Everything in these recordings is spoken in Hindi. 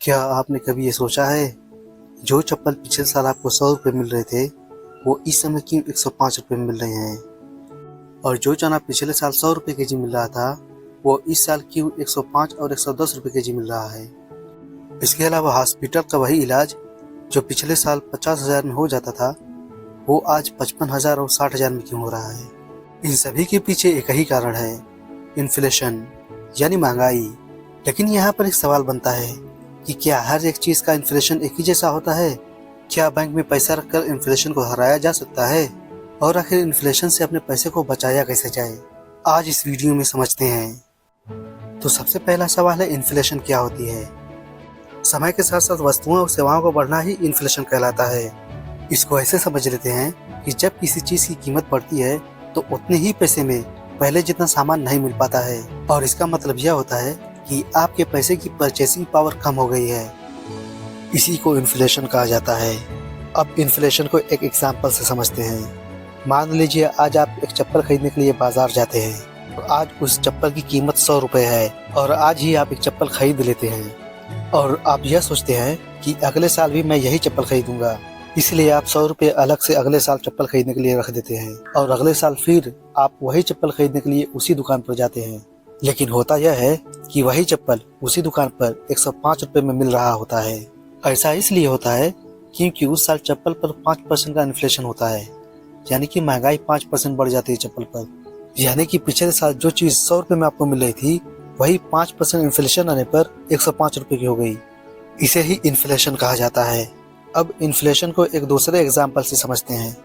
क्या आपने कभी ये सोचा है, जो चप्पल पिछले साल आपको 100 रुपये मिल रहे थे, वो इस समय क्यों 105 रुपये में मिल रहे हैं? और जो चना पिछले साल 100 रुपये केजी मिल रहा था, वो इस साल क्यों 105 और 110 रुपये केजी मिल रहा है? इसके अलावा हॉस्पिटल का वही इलाज जो पिछले साल 50,000 में हो जाता था, वो आज 55,000 और 60,000 में क्यों हो रहा है? इन सभी के पीछे एक ही कारण है, इन्फ्लेशन यानी महंगाई। लेकिन यहाँ पर एक सवाल बनता है कि क्या हर एक चीज़ का इन्फ्लेशन एक ही जैसा होता है? क्या बैंक में पैसा रखकर इन्फ्लेशन को हराया जा सकता है? और आखिर इन्फ्लेशन से अपने पैसे को बचाया कैसे जाए, आज इस वीडियो में समझते हैं। तो सबसे पहला सवाल है, इन्फ्लेशन क्या होती है? समय के साथ साथ वस्तुओं और सेवाओं का बढ़ना ही इन्फ्लेशन कहलाता है। इसको ऐसे समझ लेते हैं कि जब किसी चीज़ की कीमत बढ़ती है तो उतने ही पैसे में पहले जितना सामान नहीं मिल पाता है, और इसका मतलब यह होता है कि आपके पैसे की परचेसिंग पावर कम हो गई है। इसी को इन्फ्लेशन कहा जाता है। अब इन्फ्लेशन को एक एग्जांपल से समझते हैं। मान लीजिए आज आप एक चप्पल खरीदने के लिए बाजार जाते हैं, और आज उस चप्पल की कीमत 100 रुपये है, और आज ही आप एक चप्पल खरीद लेते हैं और आप यह सोचते हैं कि अगले साल भी मैं यही चप्पल खरीदूंगा। इसलिए आप 100 रुपये अलग से अगले साल चप्पल खरीदने के लिए रख देते हैं, और अगले साल फिर आप वही चप्पल खरीदने के लिए उसी दुकान पर जाते हैं। लेकिन होता यह है कि वही चप्पल उसी दुकान पर 105 रुपये में मिल रहा होता है। ऐसा इसलिए होता है क्योंकि उस साल चप्पल पर 5% का इन्फ्लेशन होता है, यानी कि महंगाई 5% बढ़ जाती है चप्पल पर। यानी कि पिछले साल जो चीज़ 100 रुपये में आपको मिल रही थी, वही 5% इन्फ्लेशन आने पर 105 रुपये की हो गई। इसे ही इन्फ्लेशन कहा जाता है। अब इन्फ्लेशन को एक दूसरे एग्जाम्पल से समझते हैं।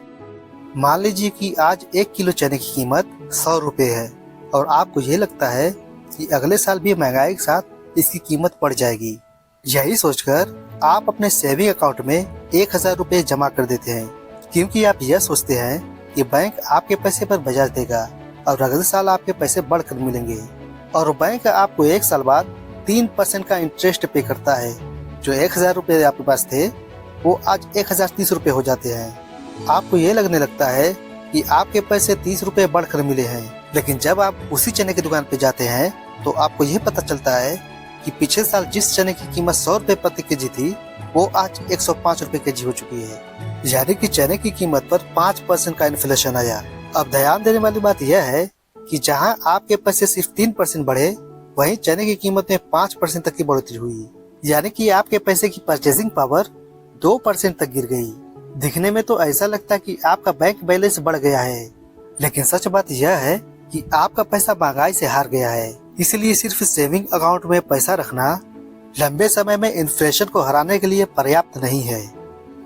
मान लीजिए कि आज 1 किलो चने की कीमत 100 रुपये है, और आपको ये लगता है कि अगले साल भी महंगाई के साथ इसकी कीमत बढ़ जाएगी। यही सोचकर आप अपने सेविंग अकाउंट में 1,000 रुपये जमा कर देते हैं, क्योंकि आप यह सोचते हैं कि बैंक आपके पैसे पर ब्याज देगा और अगले साल आपके पैसे बढ़कर मिलेंगे। और बैंक आपको 1 साल बाद 3% का इंटरेस्ट पे करता है। जो 1,000 रुपये आपके पास थे, वो आज 1,030 रुपये हो जाते हैं। आपको ये लगने लगता है कि आपके पैसे 30 रुपये बढ़कर मिले हैं। लेकिन जब आप उसी चने की दुकान पे जाते हैं तो आपको यह पता चलता है कि पिछले साल जिस चने की कीमत 100 रुपये प्रति केजी थी, वो आज 105 रुपये केजी हो चुकी है। यानी कि चने की कीमत पर 5% का इन्फ्लेशन आया। अब ध्यान देने वाली बात यह है कि जहां आपके पैसे सिर्फ 3% बढ़े, वहीं चने की कीमत में 5% तक की बढ़ोतरी हुई। यानी कि आपके पैसे की परचेसिंग पावर 2% तक गिर गई। दिखने में तो ऐसा लगता है कि आपका बैंक बैलेंस बढ़ गया है, लेकिन सच बात यह है कि आपका पैसा महंगाई से हार गया है। इसलिए सिर्फ सेविंग अकाउंट में पैसा रखना लंबे समय में इन्फ्लेशन को हराने के लिए पर्याप्त नहीं है,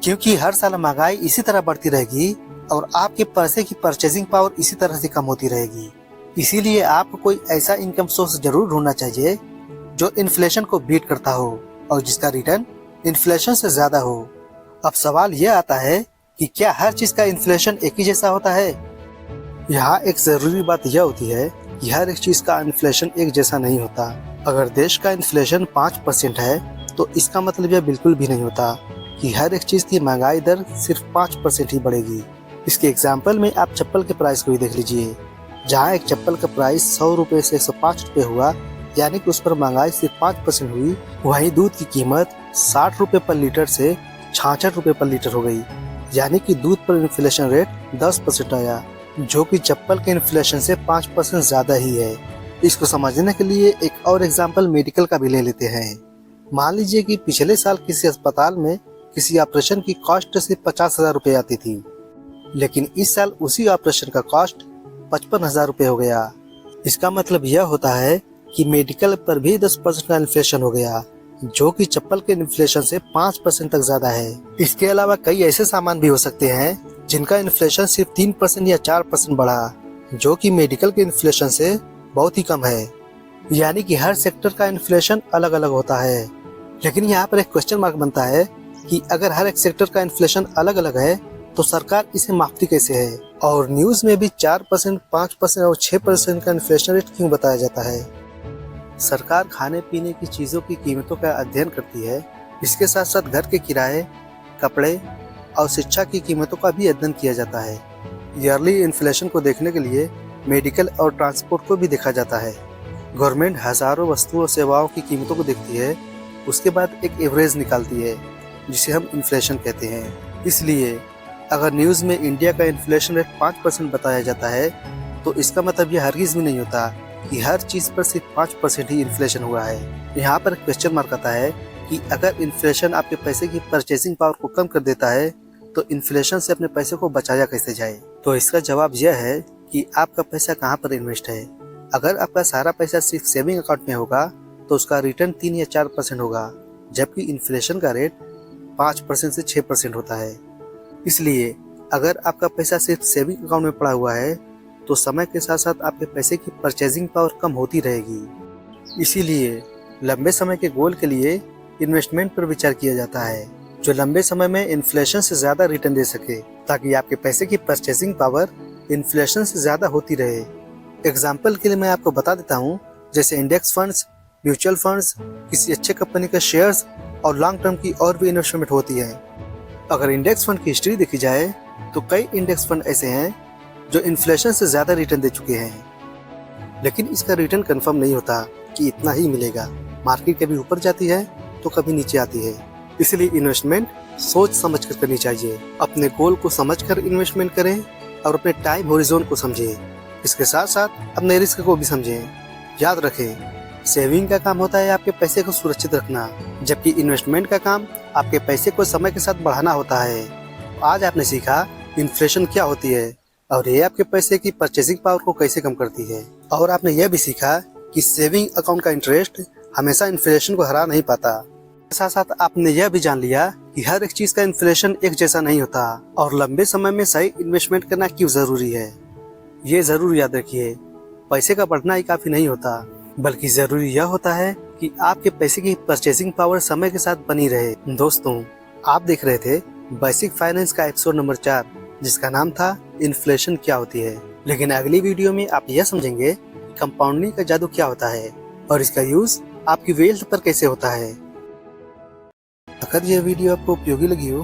क्योंकि हर साल महंगाई इसी तरह बढ़ती रहेगी और आपके पैसे की परचेसिंग पावर इसी तरह से कम होती रहेगी। इसीलिए आपको कोई ऐसा इनकम सोर्स जरूर ढूंढना चाहिए जो इन्फ्लेशन को बीट करता हो और जिसका रिटर्न इन्फ्लेशन से ज्यादा हो। अब सवाल यह आता है कि क्या हर चीज का इन्फ्लेशन एक ही जैसा होता है? यहाँ एक जरूरी बात यह होती है कि हर एक चीज का इन्फ्लेशन एक जैसा नहीं होता। अगर देश का इन्फ्लेशन 5% है, तो इसका मतलब यह बिल्कुल भी नहीं होता कि हर एक चीज की महंगाई दर सिर्फ 5% ही बढ़ेगी। इसके एग्जाम्पल में आप चप्पल के प्राइस को ही देख लीजिए। जहाँ एक चप्पल का प्राइस 100 रुपये से 105 रुपये हुआ, यानी कि उस पर महंगाई सिर्फ 5% हुई, वहीं दूध की कीमत 60 रुपये पर लीटर से 66 रुपये पर लीटर हो गई। यानी कि दूध पर इन्फ्लेशन रेट 10% आया, जो कि चप्पल के इन्फ्लेशन से 5% ज्यादा ही है। इसको समझने के लिए एक और एग्जाम्पल मेडिकल का भी ले लेते हैं। मान लीजिए कि पिछले साल किसी अस्पताल में किसी ऑपरेशन की कॉस्ट सिर्फ 50,000 रुपये आती थी, लेकिन इस साल उसी ऑपरेशन का कॉस्ट 55,000 रुपये हो गया। इसका मतलब यह होता है कि मेडिकल पर भी 10% का इन्फ्लेशन हो गया, जो कि चप्पल के इन्फ्लेशन से 5% तक ज्यादा है। इसके अलावा कई ऐसे सामान भी हो सकते हैं जिनका इन्फ्लेशन सिर्फ 3% या 4% बढ़ा, जो कि मेडिकल के इन्फ्लेशन से बहुत ही कम है। यानी कि हर सेक्टर का इन्फ्लेशन अलग अलग होता है। लेकिन यहाँ पर एक क्वेश्चन मार्क बनता है कि अगर हर एक सेक्टर का इन्फ्लेशन अलग अलग है, तो सरकार इसे मापती कैसे है? और न्यूज में भी 4%, 5% और 6% का इन्फ्लेशन रेट क्यों बताया जाता है? सरकार खाने पीने की चीजों की कीमतों का अध्ययन करती है। इसके साथ साथ घर के किराए, कपड़े और शिक्षा की कीमतों का भी अध्ययन किया जाता है। ईयरली इन्फ्लेशन को देखने के लिए मेडिकल और ट्रांसपोर्ट को भी देखा जाता है। गवर्नमेंट हजारों वस्तुओं और सेवाओं की कीमतों को देखती है उसके बाद एक एवरेज निकालती है जिसे हम इन्फ्लेशन कहते हैं। इसलिए अगर न्यूज़ में इंडिया का इन्फ्लेशन रेट 5% बताया जाता है तो इसका मतलब यह हरगिज़ भी नहीं होता कि हर चीज़ पर सिर्फ 5% ही इन्फ्लेशन हुआ है। यहाँ पर क्वेश्चन मार्क आता है कि अगर इन्फ्लेशन आपके पैसे की परचेसिंग पावर को कम कर देता है तो इन्फ्लेशन से अपने पैसे को बचाया कैसे जाए। तो इसका जवाब यह है कि आपका पैसा कहाँ पर इन्वेस्ट है। अगर आपका सारा पैसा सिर्फ सेविंग अकाउंट में होगा तो उसका रिटर्न 3 या 4% होगा, जबकि इन्फ्लेशन का रेट 5% से 6% होता है। इसलिए अगर आपका पैसा सिर्फ सेविंग अकाउंट में पड़ा हुआ है तो समय के साथ साथ आपके पैसे की परचेजिंग पावर कम होती रहेगी। इसीलिए लंबे समय के गोल के लिए इन्वेस्टमेंट पर विचार किया जाता है जो लंबे समय में इन्फ्लेशन से ज़्यादा रिटर्न दे सके, ताकि आपके पैसे की परचेजिंग पावर इन्फ्लेशन से ज़्यादा होती रहे। एग्जाम्पल के लिए मैं आपको बता देता हूँ, जैसे इंडेक्स फंड्स, म्यूचुअल फंड्स, किसी अच्छे कंपनी के शेयर्स और लॉन्ग टर्म की और भी इन्वेस्टमेंट होती है। अगर इंडेक्स फंड की हिस्ट्री देखी जाए तो कई इंडेक्स फंड ऐसे हैं जो इन्फ्लेशन से ज़्यादा रिटर्न दे चुके हैं, लेकिन इसका रिटर्न कंफर्म नहीं होता कि इतना ही मिलेगा। मार्केट कभी ऊपर जाती है तो कभी नीचे आती है। इसलिए इन्वेस्टमेंट सोच समझ कर करनी चाहिए। अपने गोल को समझकर इन्वेस्टमेंट करें और अपने टाइम होरिजोन को समझें। इसके साथ साथ अपने रिस्क को भी समझें। याद रखें, सेविंग का काम होता है आपके पैसे को सुरक्षित रखना, जबकि इन्वेस्टमेंट का काम आपके पैसे को समय के साथ बढ़ाना होता है। आज आपने सीखा इन्फ्लेशन क्या होती है और ये आपके पैसे की परचेसिंग पावर को कैसे कम करती है। और आपने यह भी सीखा कि सेविंग अकाउंट का इंटरेस्ट हमेशा इन्फ्लेशन को हरा नहीं पाता। साथ साथ आपने यह भी जान लिया कि हर एक चीज का इन्फ्लेशन एक जैसा नहीं होता और लंबे समय में सही इन्वेस्टमेंट करना क्यों जरूरी है। ये जरूर याद रखिए, पैसे का बढ़ना ही काफी नहीं होता, बल्कि जरूरी यह होता है कि आपके पैसे की परचेसिंग पावर समय के साथ बनी रहे। दोस्तों, आप देख रहे थे बेसिक फाइनेंस का एपिसोड नंबर 4, जिसका नाम था इन्फ्लेशन क्या होती है। लेकिन अगली वीडियो में आप यह समझेंगे कंपाउंडिंग का जादू क्या होता है और इसका यूज आपकी वेल्थ पर कैसे होता है। अगर यह वीडियो आपको उपयोगी लगी हो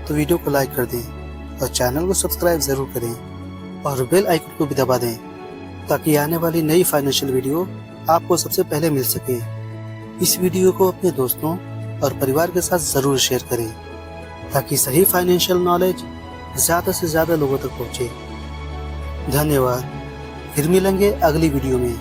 तो वीडियो को लाइक कर दें और चैनल को सब्सक्राइब जरूर करें और बेल आइकन को भी दबा दें, ताकि आने वाली नई फाइनेंशियल वीडियो आपको सबसे पहले मिल सके। इस वीडियो को अपने दोस्तों और परिवार के साथ जरूर शेयर करें, ताकि सही फाइनेंशियल नॉलेज ज़्यादा से ज़्यादा लोगों तक पहुँचे। धन्यवाद। फिर मिलेंगे अगली वीडियो में।